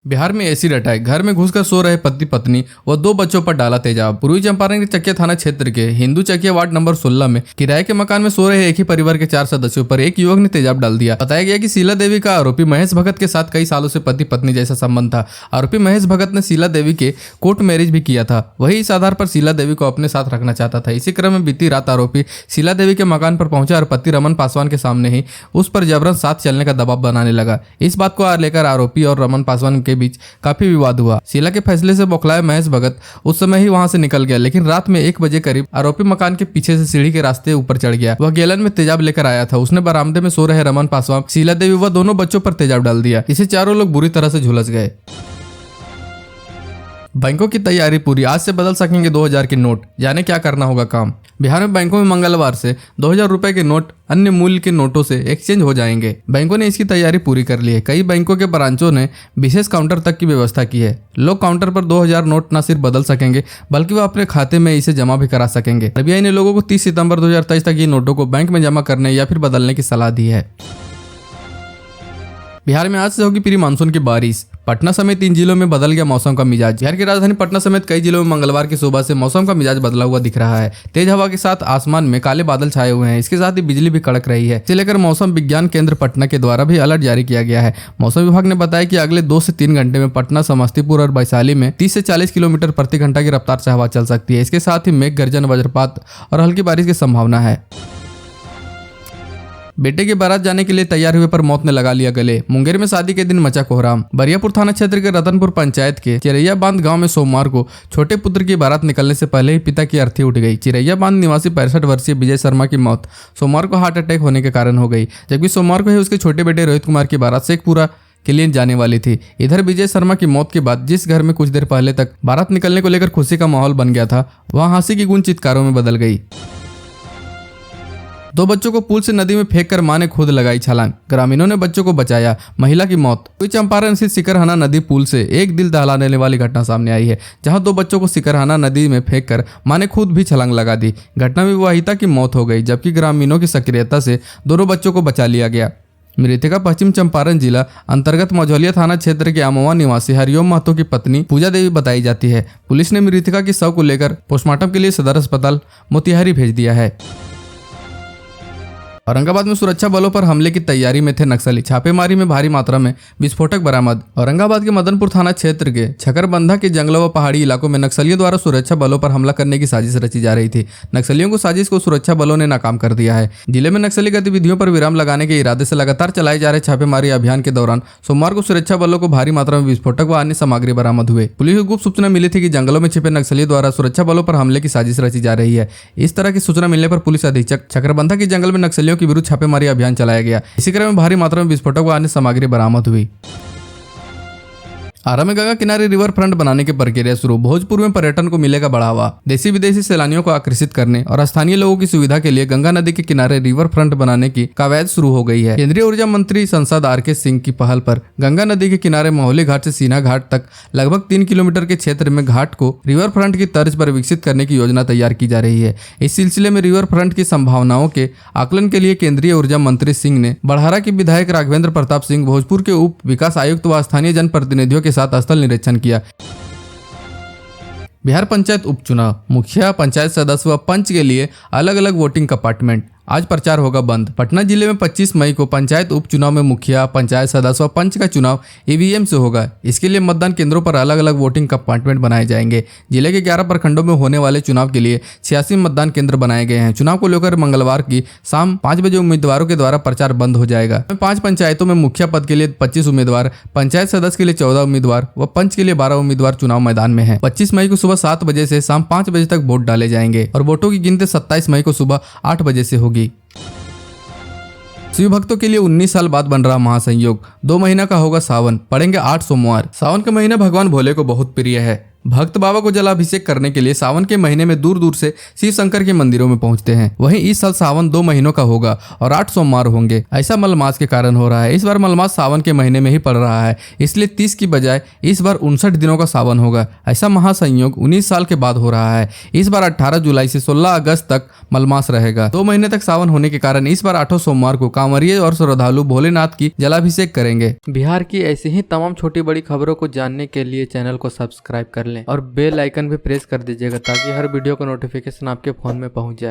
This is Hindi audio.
बिहार में एसिड अटैक, घर में घुसकर सो रहे पति पत्नी व 2 बच्चों पर डाला तेजाब। पूर्वी चंपारण के चकिया थाना क्षेत्र के हिंदू चकिया वार्ड नंबर 16 में किराए के मकान में सो रहे एक ही परिवार के 4 सदस्यों पर एक युवक ने तेजाब डाल दिया। बताया गया कि शीला देवी का आरोपी महेश भगत के साथ कई सालों से पति पत्नी जैसा संबंध था। आरोपी महेश भगत ने शीला देवी के कोर्ट मैरिज भी किया था। वही इस आधार पर शीला देवी को अपने साथ रखना चाहता था। इसी क्रम में बीती रात आरोपी शीला देवी के मकान पर पहुंचा और पति रमन पासवान के सामने ही उस पर जबरन साथ चलने का दबाव बनाने लगा। इस बात को लेकर आरोपी और रमन पासवान के बीच काफी विवाद हुआ। शीला के फैसले से बौखलाए महेश भगत उस समय ही वहां से निकल गया, लेकिन रात में 1 बजे करीब आरोपी मकान के पीछे से सीढ़ी के रास्ते ऊपर चढ़ गया। वह गैलन में तेजाब लेकर आया था। उसने बरामदे में सो रहे रमन पासवान, शीला देवी व दोनों बच्चों पर तेजाब डाल दिया। इसे चारों लोग बुरी तरह से झुलस गए। बैंकों की तैयारी पूरी, आज से बदल सकेंगे 2000 के नोट, जाने क्या करना होगा काम। बिहार में बैंकों में मंगलवार से 2000 रुपए के नोट अन्य मूल्य के नोटों से एक्सचेंज हो जाएंगे। बैंकों ने इसकी तैयारी पूरी कर ली है। कई बैंकों के ब्रांचों ने विशेष काउंटर तक की व्यवस्था की है। लोग काउंटर पर 2000 नोट न सिर्फ बदल सकेंगे बल्कि वह अपने खाते में इसे जमा भी करा सकेंगे। RBI ने लोगों को 30 सितंबर 2023 तक ये नोटों को बैंक में जमा करने या फिर बदलने की सलाह दी है। बिहार में आज से होगी प्री मानसून की बारिश। पटना समेत 3 जिलों में बदल गया मौसम का मिजाज। बिहार की राजधानी पटना समेत कई जिलों में मंगलवार की सुबह से मौसम का मिजाज बदला हुआ दिख रहा है। तेज हवा के साथ आसमान में काले बादल छाए हुए हैं। इसके साथ ही बिजली भी कड़क रही है। इसे लेकर मौसम विज्ञान केंद्र पटना के द्वारा भी अलर्ट जारी किया गया है। मौसम विभाग ने बताया कि अगले 2 से 3 घंटे में पटना, समस्तीपुर और वैशाली में 30 से 40 किलोमीटर प्रति घंटा की रफ्तार से हवा चल सकती है। इसके साथ ही मेघ गर्जन, वज्रपात और हल्की बारिश की संभावना है। बेटे की बारात जाने के लिए तैयार हुए पर मौत ने लगा लिया गले। मुंगेर में शादी के दिन मचा कोहराम। बरियापुर थाना क्षेत्र के रतनपुर पंचायत के चिरैया बांध गांव में सोमवार को छोटे पुत्र की बारात निकलने से पहले ही पिता की अर्थी उठ गई। चिरैया बांध निवासी 65 वर्षीय विजय शर्मा की मौत सोमवार को हार्ट अटैक होने के कारण हो गई, जबकि सोमवार को ही उसके छोटे बेटे रोहित कुमार की बारात शेखपुरा के लिए जाने वाली थी। इधर विजय शर्मा की मौत के बाद जिस घर में कुछ देर पहले तक बारात निकलने को लेकर खुशी का माहौल बन गया था, वहां हंसी की गूंज चित्कारों में बदल गई। 2 बच्चों को पुल से नदी में फेंककर मां ने खुद लगाई छलांग। ग्रामीणों ने बच्चों को बचाया। महिला की मौत। पूर्वी चंपारण स्थित सिकरहाना नदी पुल से एक दिल दहलाने वाली घटना सामने आई है, जहां 2 बच्चों को सिकरहाना नदी में फेंककर मां ने खुद भी छलांग लगा दी। घटना में विवाहिता की मौत हो गई, जबकि ग्रामीणों की सक्रियता से दोनों बच्चों को बचा लिया गया। मृतका पश्चिम चंपारण जिला अंतर्गत मझौलिया थाना क्षेत्र के अमवा निवासी हरिओम महतो की पत्नी पूजा देवी बताई जाती है। पुलिस ने मृतका की शव को लेकर पोस्टमार्टम के लिए सदर अस्पताल मोतिहारी भेज दिया है। औरंगाबाद में सुरक्षा बलों पर हमले की तैयारी में थे नक्सली। छापेमारी में भारी मात्रा में विस्फोटक बरामद। औरंगाबाद के मदनपुर थाना क्षेत्र के छकरबंधा के जंगलों व पहाड़ी इलाकों में नक्सलियों द्वारा सुरक्षा बलों पर हमला करने की साजिश रची जा रही थी। नक्सलियों को साजिश को सुरक्षा बलों ने नाकाम कर दिया है। जिले में नक्सली गतिविधियों पर विराम लगाने के इरादे से लगातार चलाए जा रहे छापेमारी अभियान के दौरान सोमवार को सुरक्षा बलों को भारी मात्रा में विस्फोटक व अन्य सामग्री बरामद हुए। पुलिस को गुप्त सूचना मिली थी कि जंगलों में छिपे नक्सलियों द्वारा सुरक्षा बलों पर हमले की साजिश रची जा रही है। इस तरह की सूचना मिलने पर पुलिस अधीक्षक छकरबंधा के जंगल में नक्सलियों के विरुद्ध छापेमारी अभियान चलाया गया। इसी क्रम में भारी मात्रा में विस्फोटक व अन्य सामग्री बरामद हुई। आरा में गंगा किनारे रिवर फ्रंट बनाने की प्रक्रिया शुरू। भोजपुर में पर्यटन को मिलेगा बढ़ावा। देशी विदेशी सैलानियों को आकर्षित करने और स्थानीय लोगों की सुविधा के लिए गंगा नदी के किनारे रिवर फ्रंट बनाने की कवायद शुरू हो गई है। केंद्रीय ऊर्जा मंत्री सांसद RK सिंह की पहल पर गंगा नदी के किनारे मोहली घाट से सीना घाट तक लगभग 3 किलोमीटर के क्षेत्र में घाट को रिवर फ्रंट की तर्ज पर विकसित करने की योजना तैयार की जा रही है। इस सिलसिले में रिवर फ्रंट की संभावनाओं के आकलन के लिए केंद्रीय ऊर्जा मंत्री सिंह ने बड़हरा के विधायक राघवेंद्र प्रताप सिंह, भोजपुर के उप विकास आयुक्त व स्थानीय जनप्रतिनिधियों के साथ स्थल निरीक्षण किया। बिहार पंचायत उपचुनाव। मुखिया, पंचायत सदस्य व पंच के लिए अलग अलग वोटिंग कंपार्टमेंट। आज प्रचार होगा बंद। पटना जिले में 25 मई को पंचायत उपचुनाव में मुखिया, पंचायत सदस्य व पंच का चुनाव EVM से होगा। इसके लिए मतदान केंद्रों पर अलग अलग वोटिंग कंपार्टमेंट बनाए जाएंगे। जिले के 11 प्रखंडों में होने वाले चुनाव के लिए 86 मतदान केंद्र बनाए गए हैं। चुनाव को लेकर मंगलवार की शाम 5 बजे उम्मीदवारों के द्वारा प्रचार बंद हो जाएगा। 5 पंचायतों में मुखिया पद के लिए 25 उम्मीदवार, पंचायत सदस्य के लिए 14 उम्मीदवार व पंच के लिए 12 उम्मीदवार चुनाव मैदान में है। 25 मई को सुबह 7 बजे से शाम 5 बजे तक वोट डाले जाएंगे और वोटों की गिनती 27 मई को सुबह 8 बजे से होगी। शिव भक्तों के लिए 19 साल बाद बन रहा महासंयोग। 2 महीना का होगा सावन, पड़ेंगे 8 सोमवार। सावन का महीना भगवान भोले को बहुत प्रिय है। भक्त बाबा को जलाभिषेक करने के लिए सावन के महीने में दूर दूर से शिव शंकर के मंदिरों में पहुंचते हैं। वहीं इस साल सावन 2 महीनों का होगा और 8 सोमवार होंगे। ऐसा मलमास के कारण हो रहा है। इस बार मलमास सावन के महीने में ही पड़ रहा है, इसलिए 30 की बजाय इस बार 59 दिनों का सावन होगा। ऐसा महासंयोग 19 साल के बाद हो रहा है। इस बार 18 जुलाई से 16 अगस्त तक मलमास रहेगा। 2 महीने तक सावन होने के कारण इस बार 8 सोमवार को कांवरिये और श्रद्धालु भोलेनाथ की जलाभिषेक करेंगे। बिहार की ऐसी ही तमाम छोटी बड़ी खबरों को जानने के लिए चैनल को सब्सक्राइब कर लें और बेल आइकन भी प्रेस कर दीजिएगा ताकि हर वीडियो का नोटिफिकेशन आपके फोन में पहुंच जाए।